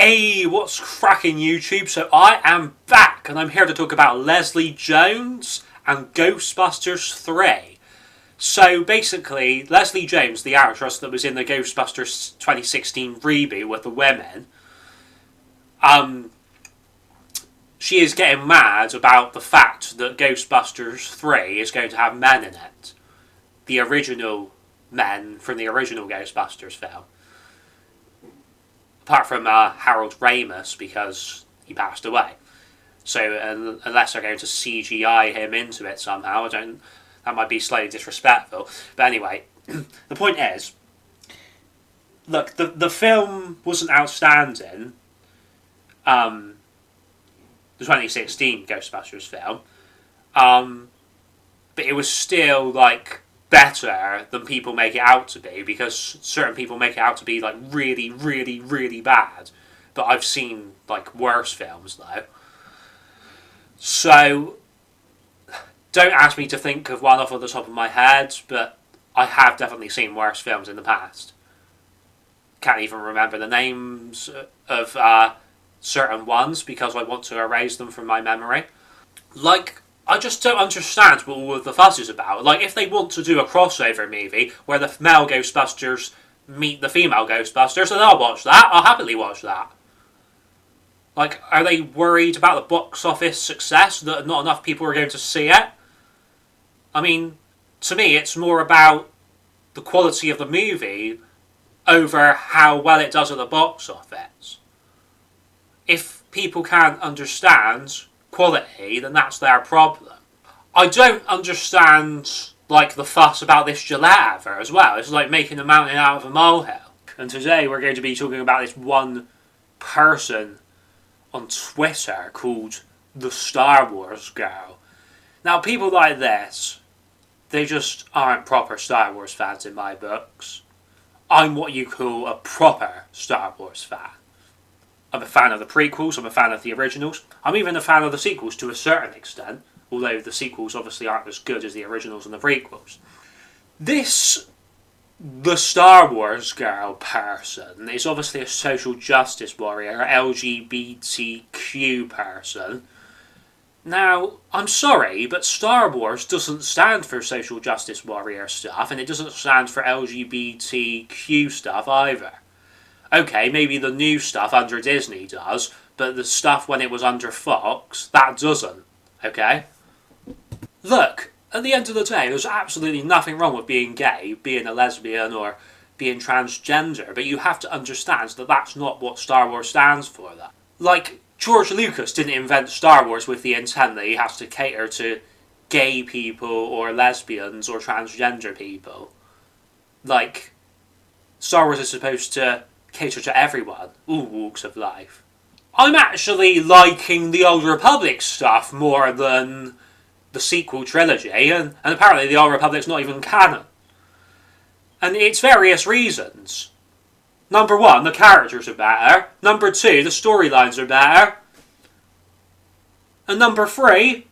Hey, what's cracking YouTube? So I am back and I'm here to talk about Leslie Jones and Ghostbusters 3. So basically, Leslie Jones, the actress that was in the Ghostbusters 2016 reboot with the women, she is getting mad about the fact that Ghostbusters 3 is going to have men in it. The original men from the original Ghostbusters film. Apart from Harold Ramis, because he passed away. So unless they're going to CGI him into it somehow, that might be slightly disrespectful. But anyway, the point is, look, the film wasn't outstanding. The 2016 Ghostbusters film. But it was still, like, better than people make it out to be, because certain people make it out to be like really, really, really bad. But I've seen like worse films though. So don't ask me to think of one off the top of my head, but I have definitely seen worse films in the past. Can't even remember the names of certain ones because I want to erase them from my memory. Like, I just don't understand what all of the fuss is about. Like, if they want to do a crossover movie where the male Ghostbusters meet the female Ghostbusters, then I'll watch that. I'll happily watch that. Like, are they worried about the box office success, that not enough people are going to see it? I mean, to me, it's more about the quality of the movie over how well it does at the box office. If people can't understand quality, then that's their problem. I don't understand, like, the fuss about this Gillette advert as well. It's like making a mountain out of a molehill. And today we're going to be talking about this one person on Twitter called the Star Wars Girl. Now, people like this, they just aren't proper Star Wars fans in my books. I'm what you call a proper Star Wars fan. I'm a fan of the prequels, I'm a fan of the originals. I'm even a fan of the sequels to a certain extent, although the sequels obviously aren't as good as the originals and the prequels. The Star Wars Girl person is obviously a social justice warrior, LGBTQ person. Now, I'm sorry, but Star Wars doesn't stand for social justice warrior stuff, and it doesn't stand for LGBTQ stuff either. Okay, maybe the new stuff under Disney does, but the stuff when it was under Fox, that doesn't. Okay? Look, at the end of the day, there's absolutely nothing wrong with being gay, being a lesbian, or being transgender, but you have to understand that that's not what Star Wars stands for. That. Like, George Lucas didn't invent Star Wars with the intent that he has to cater to gay people, or lesbians, or transgender people. Like, Star Wars is supposed to cater to everyone, all walks of life. I'm actually liking the Old Republic stuff more than the sequel trilogy, and apparently the Old Republic's not even canon. And it's various reasons. Number one, the characters are better. Number two, the storylines are better. And number three,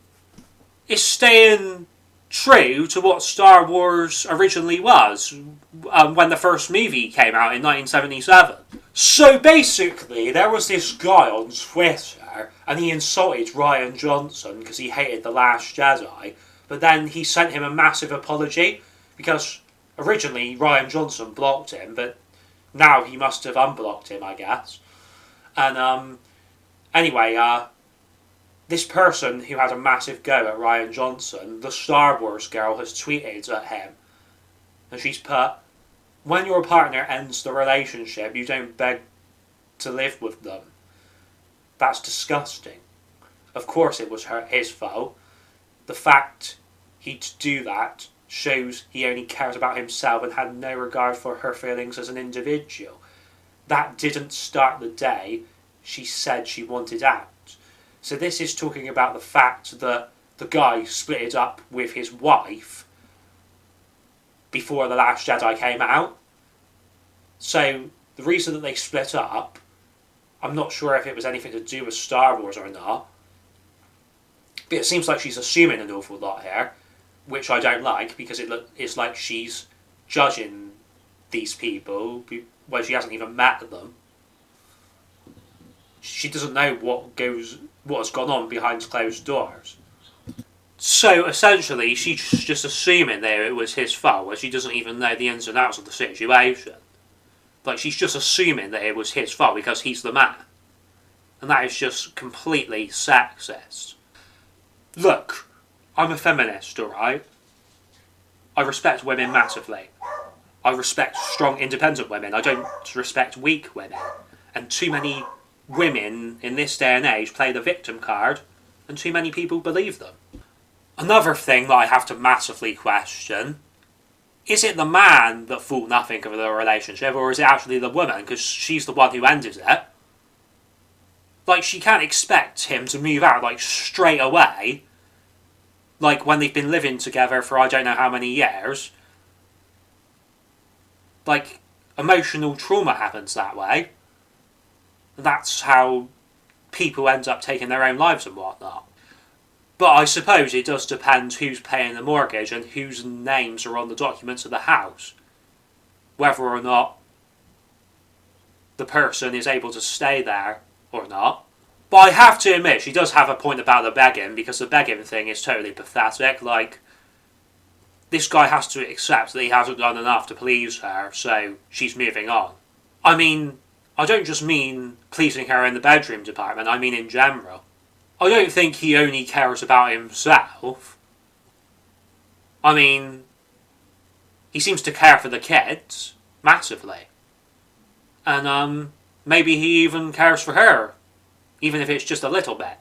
it's staying true to what Star Wars originally was when the first movie came out in 1977. So basically, there was this guy on Twitter, and he insulted Rian Johnson because he hated The Last Jedi, but then he sent him a massive apology, because originally Rian Johnson blocked him, but now he must have unblocked him, I guess. And anyway, this person who had a massive go at Rian Johnson, the Star Wars Girl, has tweeted at him. And she's put, "When your partner ends the relationship, you don't beg to live with them. That's disgusting. Of course it was his fault. The fact he'd do that shows he only cares about himself and had no regard for her feelings as an individual. That didn't start the day she said she wanted out." So this is talking about the fact that the guy split it up with his wife before The Last Jedi came out. So the reason that they split up, I'm not sure if it was anything to do with Star Wars or not, but it seems like she's assuming an awful lot here, which I don't like, because it's like she's judging these people when she hasn't even met them. She doesn't know what has gone on behind closed doors. So essentially, she's just assuming there it was his fault, where she doesn't even know the ins and outs of the situation. Like, she's just assuming that it was his fault because he's the man. And that is just completely sexist. Look, I'm a feminist, alright? I respect women massively. I respect strong, independent women. I don't respect weak women. And too many women in this day and age play the victim card, and too many people believe them. Another thing that I have to massively question, is it the man that thought nothing of the relationship, or is it actually the woman, because she's the one who ended it? Like, she can't expect him to move out, like, straight away, like, when they've been living together for I don't know how many years. Like, emotional trauma happens that way. That's how people end up taking their own lives and whatnot. But I suppose it does depend who's paying the mortgage and whose names are on the documents of the house. Whether or not the person is able to stay there or not. But I have to admit, she does have a point about the begging, because the begging thing is totally pathetic. Like, this guy has to accept that he hasn't done enough to please her, so she's moving on. I mean, I don't just mean pleasing her in the bedroom department, I mean in general. I don't think he only cares about himself. I mean, he seems to care for the kids, massively. And, maybe he even cares for her, even if it's just a little bit.